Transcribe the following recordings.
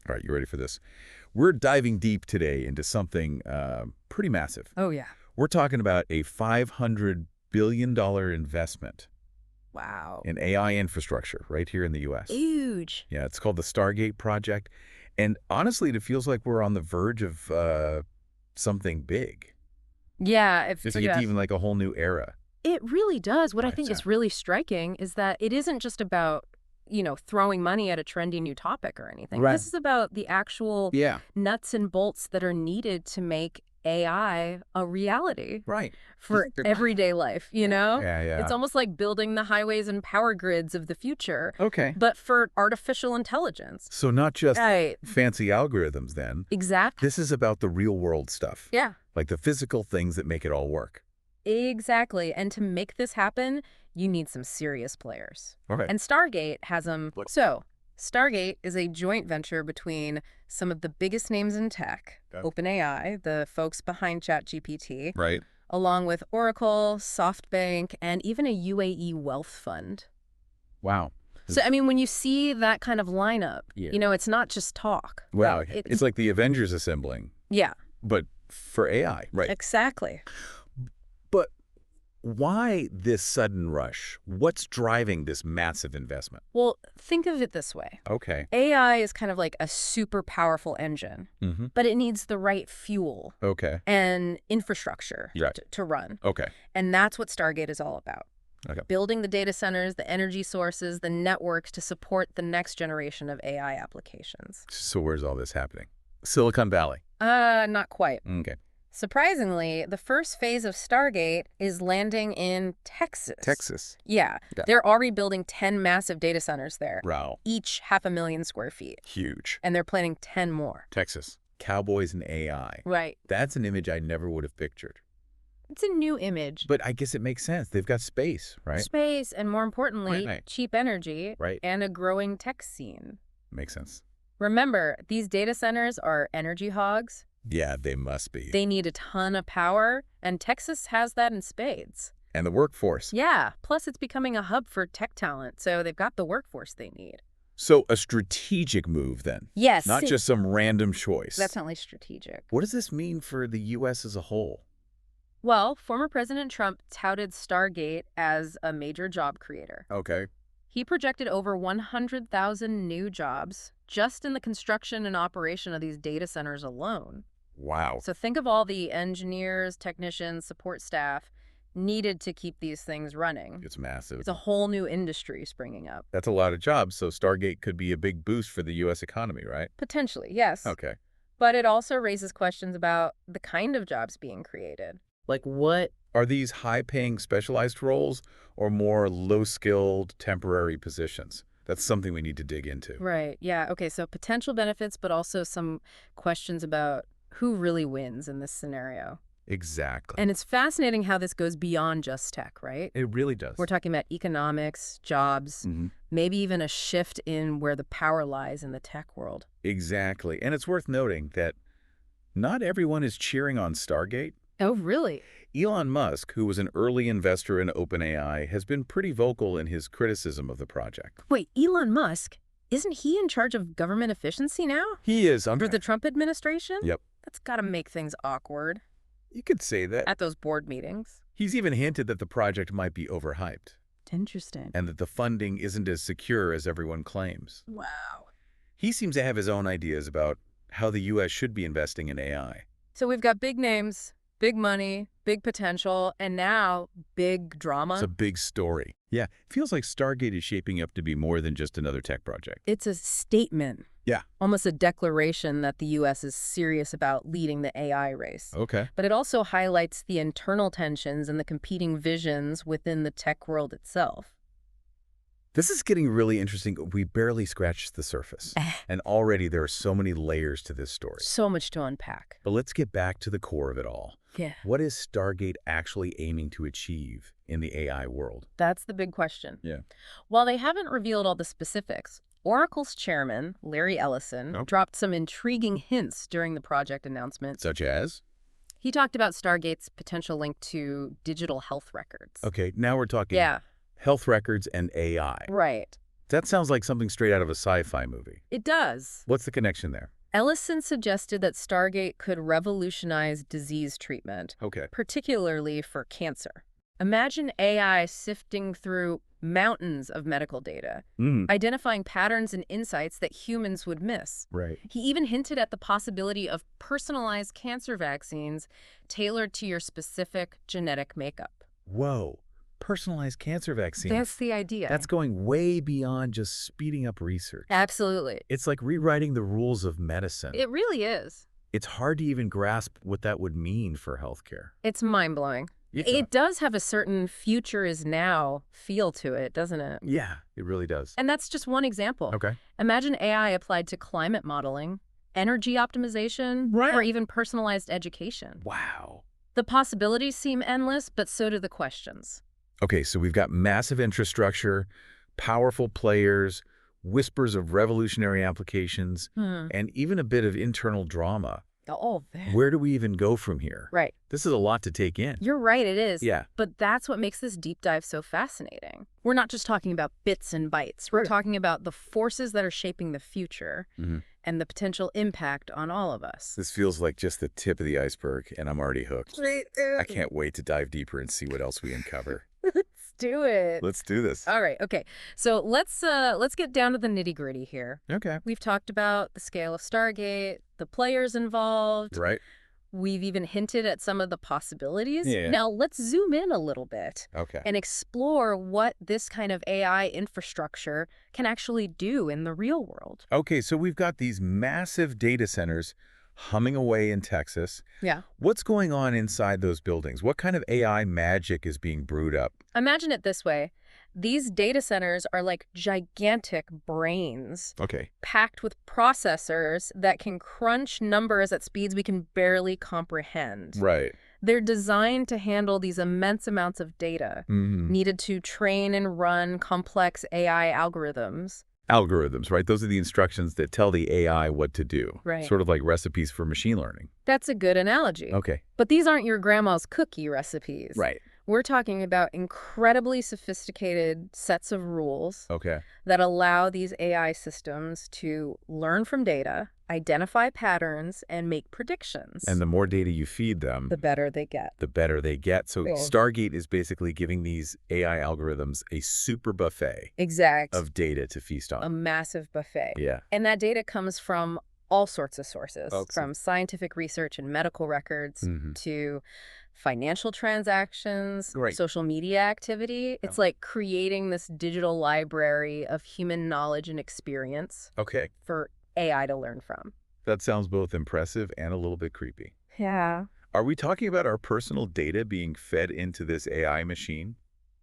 All right, you ready for this? We're diving deep today into something pretty massive. Oh, yeah. We're talking about a $500 billion investment Wow. in AI infrastructure right here in the U.S. Huge. Yeah, it's called the Stargate project. And honestly, it feels like we're on the verge of something big. Yeah, It's like it's even like a whole new era. it really does. What I Right, think so- is really striking is that it isn't just about, throwing money at a trendy new topic or anything. Right. This is about the actual Yeah, nuts and bolts that are needed to make AI a reality right. for everyday life, you know? Yeah. It's almost like building the highways and power grids of the future, Okay. but for artificial intelligence. So not just Right. fancy algorithms then. Exactly. This is about the real world stuff. Yeah. Like the physical things that make it all work. Exactly. And to make this happen, you need some serious players. Okay. And Stargate has them. What? So, Stargate is a joint venture between some of the biggest names in tech, Okay. OpenAI, the folks behind ChatGPT, Right. along with Oracle, SoftBank, and even a UAE wealth fund. Wow. So, I mean, when you see that kind of lineup, Yeah. it's not just talk. Wow. It's It's like the Avengers assembling, yeah, but for AI. Right. exactly. But why this sudden rush? What's driving this massive investment? Well, think of it this way. Okay. AI is kind of like a super powerful engine, Mm-hmm. but it needs the right fuel Okay. and infrastructure Right. to run. Okay. And that's what Stargate is all about. Okay. Building the data centers, the energy sources, the networks to support the next generation of AI applications. So where's all this happening? Silicon Valley. Not quite. Okay. Surprisingly, the first phase of Stargate is landing in Texas. Texas. Yeah. Yeah. They're already building 10 massive data centers there, Wow. each 500,000 square feet. Huge. And they're planning 10 more. Texas. Cowboys and AI. Right. That's an image I never would have pictured. It's a new image. But I guess it makes sense. They've got space, right? Space, and more importantly, Right. cheap energy Right. and a growing tech scene. Makes sense. Remember, these data centers are energy hogs. Yeah, they must be. They need a ton of power, and Texas has that in spades. And the workforce. Yeah, plus it's becoming a hub for tech talent, so they've got the workforce they need. So a strategic move then. Yes. Not just some random choice. Definitely strategic. What does this mean for the U.S. as a whole? Well, former President Trump touted Stargate as a major job creator. Okay. He projected over 100,000 new jobs just in the construction and operation of these data centers alone. Wow. So think of all the engineers, technicians, support staff needed to keep these things running. It's massive. It's a whole new industry springing up. That's a lot of jobs, so Stargate could be a big boost for the U.S. economy, right? Potentially, yes. Okay. But it also raises questions about the kind of jobs being created. Like what? Are these high-paying specialized roles or more low-skilled temporary positions? That's something we need to dig into. Right, yeah. Okay, so potential benefits, but also some questions about who really wins in this scenario. Exactly. And it's fascinating how this goes beyond just tech, right? It really does. We're talking about economics, jobs, Mhm. maybe even a shift in where the power lies in the tech world. Exactly. And it's worth noting that not everyone is cheering on Stargate. Oh, really? Elon Musk, who was an early investor in OpenAI, has been pretty vocal in his criticism of the project. Wait, Elon Musk, isn't he in charge of government efficiency now? He is Under the Trump administration? Yep. That's got to make things awkward You could say that. at those board meetings. He's even hinted that the project might be overhyped Interesting. and that the funding isn't as secure as everyone claims. Wow. He seems to have his own ideas about how the U.S. should be investing in AI. So we've got big names, big money, big potential, and now big drama. It's a big story. Yeah, it feels like Stargate is shaping up to be more than just another tech project. It's a statement. Yeah. Almost a declaration that the U.S. is serious about leading the AI race. Okay. But it also highlights the internal tensions and the competing visions within the tech world itself. This is getting really interesting. We barely scratched the surface. And already there are so many layers to this story. So much to unpack. But let's get back to the core of it all. Yeah. What is Stargate actually aiming to achieve in the AI world? That's the big question. Yeah. While they haven't revealed all the specifics, Oracle's chairman, Larry Ellison, Oh. dropped some intriguing hints during the project announcement. Such as? He talked about Stargate's potential link to digital health records. Okay, now we're talking Yeah, health records and AI. right. That sounds like something straight out of a sci-fi movie. It does. What's the connection there? Ellison suggested that Stargate could revolutionize disease treatment, Okay. particularly for cancer. Imagine AI sifting through mountains of medical data, identifying patterns and insights that humans would miss. Right. He even hinted at the possibility of personalized cancer vaccines tailored to your specific genetic makeup. Whoa. Personalized cancer vaccines. That's the idea. That's going way beyond just speeding up research. Absolutely. It's like rewriting the rules of medicine. It really is. It's hard to even grasp what that would mean for healthcare. It's mind-blowing. Yeah. It does have a certain future is now feel to it, doesn't it? Yeah, it really does. And that's just one example. Okay. Imagine AI applied to climate modeling, energy optimization, Right. or even personalized education. Wow. The possibilities seem endless, but so do the questions. Okay, so we've got massive infrastructure, powerful players, whispers of revolutionary applications, and even a bit of internal drama. Oh, there. Where do we even go from here? Right. This is a lot to take in. You're right, it is. Yeah. But that's what makes this deep dive so fascinating. We're not just talking about bits and bytes. We're talking about the forces that are shaping the future and the potential impact on all of us. This feels like just the tip of the iceberg, and I'm already hooked. I can't wait to dive deeper and see what else we uncover. Let's do it. Let's do this. All right, okay. So let's get down to the nitty-gritty here. Okay. We've talked about the scale of Stargate, the players involved. Right. We've even hinted at some of the possibilities. Yeah. Now let's zoom in a little bit Okay. and explore what this kind of AI infrastructure can actually do in the real world. Okay, so we've got these massive data centers humming away in Texas. Yeah. What's going on inside those buildings? What kind of AI magic is being brewed up? Imagine it this way. These data centers are like gigantic brains Okay. packed with processors that can crunch numbers at speeds we can barely comprehend. Right. They're designed to handle these immense amounts of data needed to train and run complex AI algorithms. Algorithms, right? Those are the instructions that tell the AI what to do. Right. Sort of like recipes for machine learning. That's a good analogy. Okay. But these aren't your grandma's cookie recipes. Right. We're talking about incredibly sophisticated sets of rules Okay. that allow these AI systems to learn from data, identify patterns, and make predictions. And the more data you feed them, the better they get. the better they get. So Yeah. Stargate is basically giving these AI algorithms a super buffet Exact. of data to feast A on. massive buffet. Yeah. And that data comes from all sorts of sources, Okay. from scientific research and medical records to financial transactions, Right. social media activity. It's like creating this digital library of human knowledge and experience Okay. for AI to learn from. That sounds both impressive and a little bit creepy. Yeah. Are we talking about our personal data being fed into this AI machine?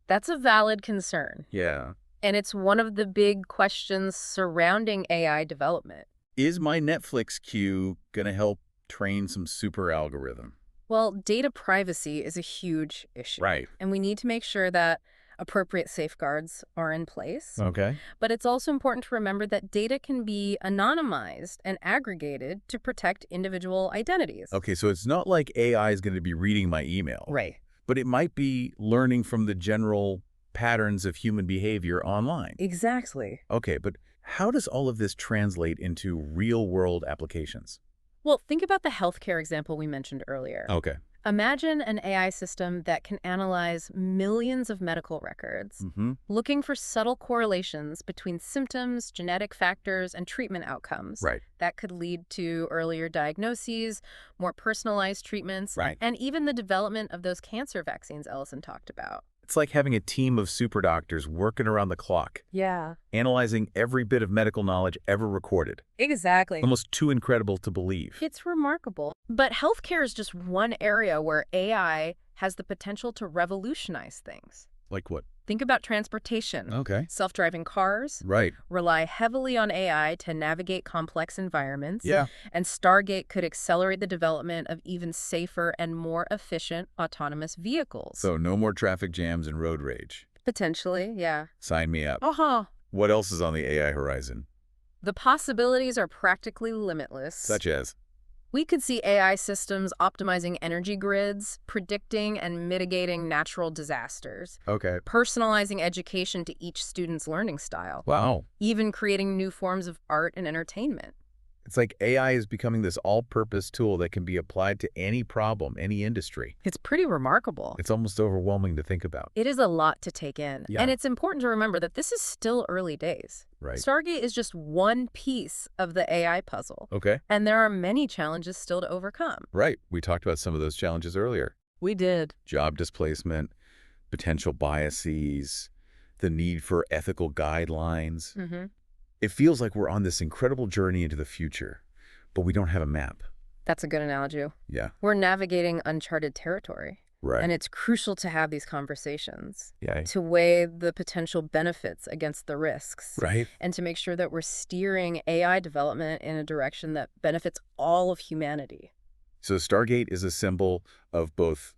That's a valid concern. Yeah. And it's one of the big questions surrounding AI development. Is my Netflix queue going to help train some super algorithm? Well, data privacy is a huge issue. Right. And we need to make sure that appropriate safeguards are in place. Okay. But it's also important to remember that data can be anonymized and aggregated to protect individual identities. Okay, so it's not like AI is going to be reading my email. Right. But it might be learning from the general patterns of human behavior online. Exactly. Okay, but how does all of this translate into real-world applications? Well, think about the healthcare example we mentioned earlier. Okay. Imagine an AI system that can analyze millions of medical records, looking for subtle correlations between symptoms, genetic factors, and treatment outcomes. Right. That could lead to earlier diagnoses, more personalized treatments, Right. and even the development of those cancer vaccines Ellison talked about. It's like having a team of super doctors working around the clock, Yeah. analyzing every bit of medical knowledge ever recorded. Exactly. Almost too incredible to believe. It's remarkable. But healthcare is just one area where AI has the potential to revolutionize things. Like what? Think about transportation. Okay. Self-driving cars Right. rely heavily on AI to navigate complex environments. Yeah. And Stargate could accelerate the development of even safer and more efficient autonomous vehicles. So no more traffic jams and road rage. Potentially, yeah. Sign me up. Uh-huh. What else is on the AI horizon? The possibilities are practically limitless. Such as? We could see AI systems optimizing energy grids, predicting and mitigating natural disasters, Okay. personalizing education to each student's learning style, Wow. even creating new forms of art and entertainment. It's like AI is becoming this all-purpose tool that can be applied to any problem, any industry. It's pretty remarkable. It's almost overwhelming to think about. It is a lot to take in. Yeah. And it's important to remember that this is still early days. Right. Stargate is just one piece of the AI puzzle. Okay. And there are many challenges still to overcome. Right. We talked about some of those challenges earlier. We did. Job displacement, potential biases, the need for ethical guidelines. Mm-hmm. It feels like we're on this incredible journey into the future, but we don't have a map. That's a good analogy. Yeah. We're navigating uncharted territory. Right. And it's crucial to have these conversations, Yeah. to weigh the potential benefits against the risks, Right. and to make sure that we're steering AI development in a direction that benefits all of humanity. So Stargate is a symbol of both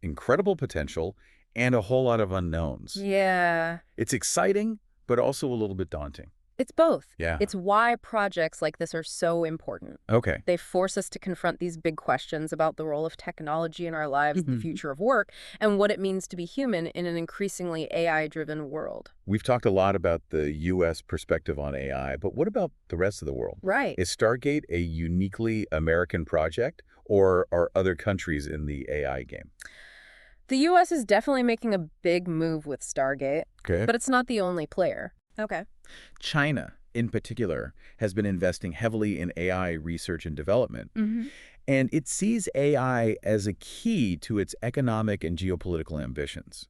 incredible potential and a whole lot of unknowns. Yeah, It's exciting, but also a little bit daunting. it's both. Yeah. It's why projects like this are so important. Okay. They force us to confront these big questions about the role of technology in our lives, the Mhm. future of work, and what it means to be human in an increasingly AI-driven world. We've talked a lot about the U.S. perspective on AI, but what about the rest of the world? Right. Is Stargate a uniquely American project, or are other countries in the AI game? The U.S. is definitely making a big move with Stargate, Okay. but it's not the only player. Okay. China, in particular, has been investing heavily in AI research and development, Mm-hmm. and it sees AI as a key to its economic and geopolitical ambitions.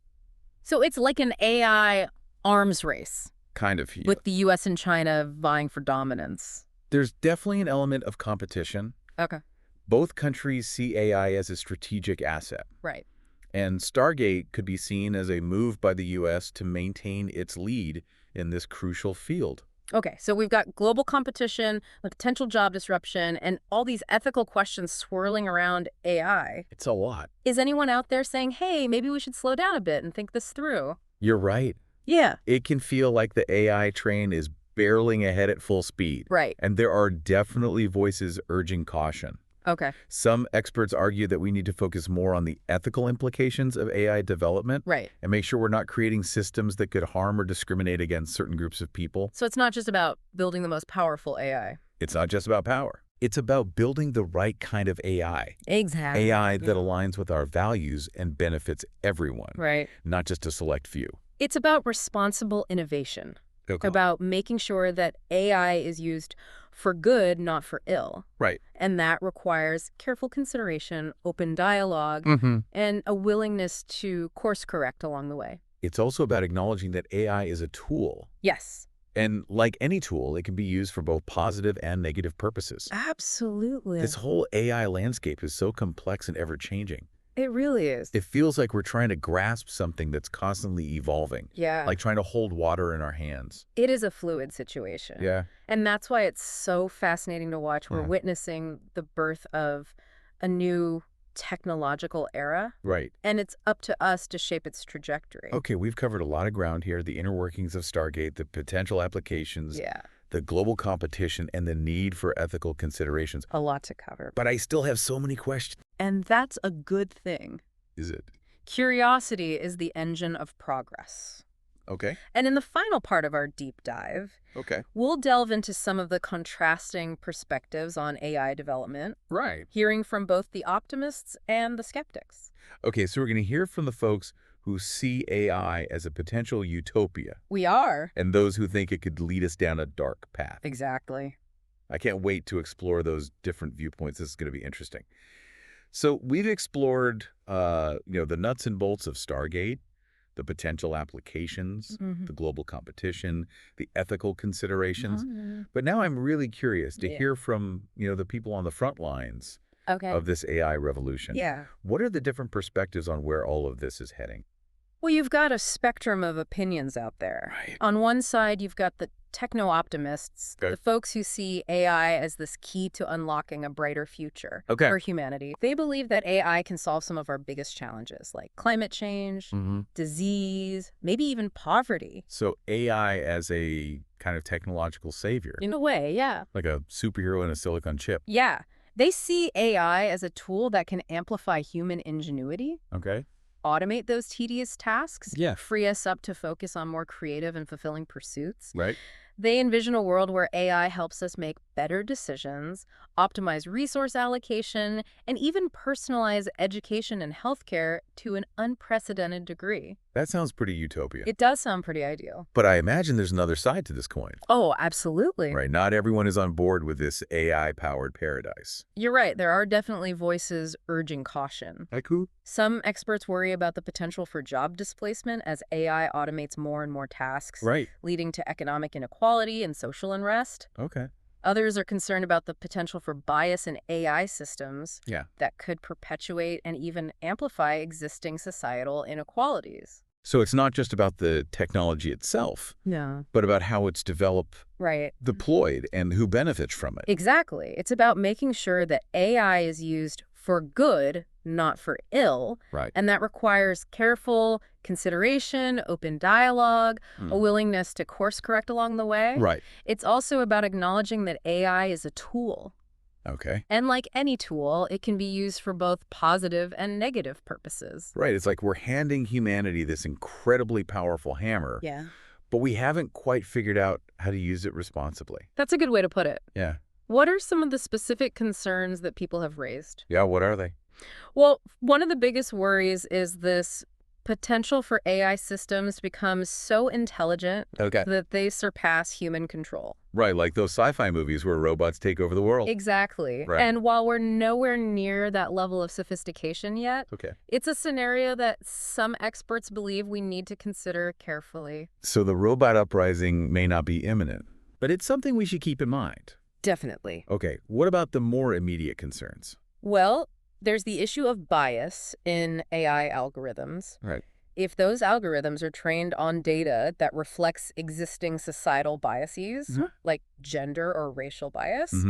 So it's like an AI arms race Kind of. Yeah. with the U.S. and China vying for dominance. There's definitely an element of competition. Okay. Both countries see AI as a strategic asset, Right. and Stargate could be seen as a move by the U.S. to maintain its lead in this crucial field. Okay, so we've got global competition, potential job disruption, and all these ethical questions swirling around AI. It's a lot. Is anyone out there saying, hey, maybe we should slow down a bit and think this through? You're right. Yeah. It can feel like the AI train is barreling ahead at full speed. Right. And there are definitely voices urging caution. Okay. Some experts argue that we need to focus more on the ethical implications of AI development Right. and make sure we're not creating systems that could harm or discriminate against certain groups of people. So it's not just about building the most powerful AI. It's not just about power. It's about building the right kind of AI. Exactly. AI that aligns with our values and benefits everyone, Right. not just a select few. It's about responsible innovation, Okay. about making sure that AI is used for good, not for ill. Right. And that requires careful consideration, open dialogue, and a willingness to course correct along the way. It's also about acknowledging that AI is a tool. Yes. And like any tool, it can be used for both positive and negative purposes. Absolutely. This whole AI landscape is so complex and ever-changing. It really is. It feels like we're trying to grasp something that's constantly evolving, Yeah. like trying to hold water in our hands. It is a fluid situation. Yeah. And that's why it's so fascinating to watch. We're Yeah. witnessing the birth of a new technological era, Right. and it's up to us to shape its trajectory. Okay, we've covered a lot of ground here, the inner workings of Stargate, the potential applications, Yeah. the global competition, and the need for ethical considerations. A lot to cover. But I still have so many questions. And that's a good thing. Is it? Curiosity is the engine of progress. Okay. And in the final part of our deep dive, Okay. we'll delve into some of the contrasting perspectives on AI development, Right. hearing from both the optimists and the skeptics. Okay, so we're going to hear from the folks who see AI as a potential utopia We are. and those who think it could lead us down a dark path. Exactly. I can't wait to explore those different viewpoints. This is going to be interesting. So we've explored, the nuts and bolts of Stargate, the potential applications, the global competition, the ethical considerations. But now I'm really curious to Yeah. hear from, the people on the front lines Okay. of this AI revolution. Yeah. What are the different perspectives on where all of this is heading? Well, you've got a spectrum of opinions out there. Right. On one side, you've got the techno-optimists, Okay. the folks who see AI as this key to unlocking a brighter future Okay. for humanity. They believe that AI can solve some of our biggest challenges, like climate change, disease, maybe even poverty. So AI as a kind of technological savior, In a way, yeah. like a superhero in a silicon chip. Yeah. They see AI as a tool that can amplify human ingenuity, Okay. automate those tedious tasks, Yeah. free us up to focus on more creative and fulfilling pursuits. Right. They envision a world where AI helps us make better decisions, optimize resource allocation, and even personalize education and healthcare to an unprecedented degree. That sounds pretty utopian. It does sound pretty ideal. But I imagine there's another side to this coin. Oh, absolutely. Right. Not everyone is on board with this AI-powered paradise. You're right. There are definitely voices urging caution. Haiku? Some experts worry about the potential for job displacement as AI automates more and more tasks, Right. leading to economic inequality and social unrest. Okay. Others are concerned about the potential for bias in AI systems Yeah. that could perpetuate and even amplify existing societal inequalities. So it's not just about the technology itself, Yeah. but about how it's developed, Right. deployed, and who benefits from it. Exactly. It's about making sure that AI is used for good, not for ill, Right. and that requires careful consideration, open dialogue, a willingness to course correct along the way. Right. It's also about acknowledging that AI is a tool. Okay. And like any tool, it can be used for both positive and negative purposes. Right. It's like we're handing humanity this incredibly powerful hammer, Yeah. but we haven't quite figured out how to use it responsibly. That's a good way to put it. Yeah. What are some of the specific concerns that people have raised? Yeah, what are they? Well, one of the biggest worries is this potential for AI systems to become so intelligent Okay. that they surpass human control. Right, like those sci-fi movies where robots take over the world. Exactly. Right. And while we're nowhere near that level of sophistication yet, Okay. it's a scenario that some experts believe we need to consider carefully. So the robot uprising may not be imminent, but it's something we should keep in mind. Definitely. Okay, what about the more immediate concerns? Well, there's the issue of bias in AI algorithms. Right. If those algorithms are trained on data that reflects existing societal biases, like gender or racial bias,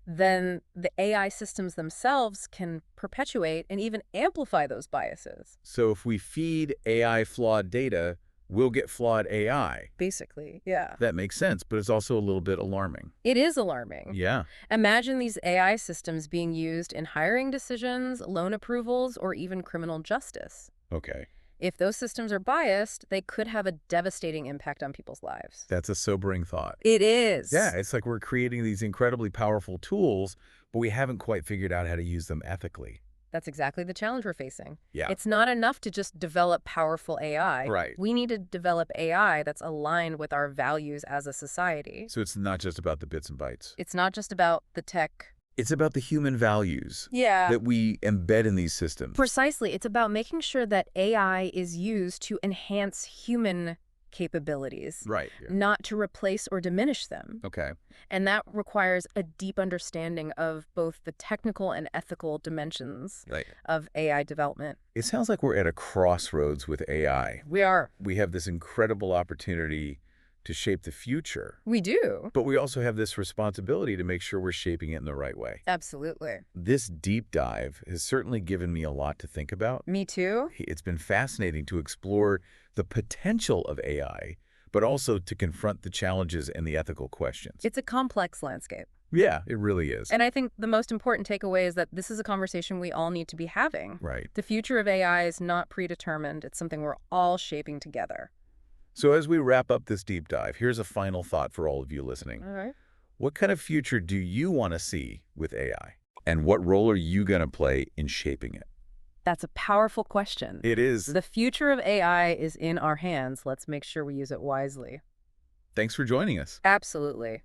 then the AI systems themselves can perpetuate and even amplify those biases. So if we feed AI flawed data, we'll get flawed AI. Basically, yeah. That makes sense, but it's also a little bit alarming. It is alarming. Yeah. Imagine these AI systems being used in hiring decisions, loan approvals, or even criminal justice. Okay. If those systems are biased, they could have a devastating impact on people's lives. That's a sobering thought. It is. Yeah, it's like we're creating these incredibly powerful tools, but we haven't quite figured out how to use them ethically. That's exactly the challenge we're facing. Yeah. It's not enough to just develop powerful AI. Right. We need to develop AI that's aligned with our values as a society. So it's not just about the bits and bytes. It's not just about the tech. It's about the human values Yeah. that we embed in these systems. Precisely. It's about making sure that AI is used to enhance human capabilities, Right. Yeah. not to replace or diminish them. Okay. And that requires a deep understanding of both the technical and ethical dimensions Right. of AI development. It sounds like we're at a crossroads with AI. We are. We have this incredible opportunity to shape the future, We do. but we also have this responsibility to make sure we're shaping it in the right way. Absolutely. This deep dive has certainly given me a lot to think about. Me too. It's been fascinating to explore the potential of AI, but also to confront the challenges and the ethical questions. It's a complex landscape. Yeah, it really is. And I think the most important takeaway is that this is a conversation we all need to be having. Right. The future of AI is not predetermined. It's something we're all shaping together. So as we wrap up this deep dive, here's a final thought for all of you listening. All right. What kind of future do you want to see with AI? And what role are you going to play in shaping it? That's a powerful question. It is. The future of AI is in our hands. Let's make sure we use it wisely. Thanks for joining us. Absolutely.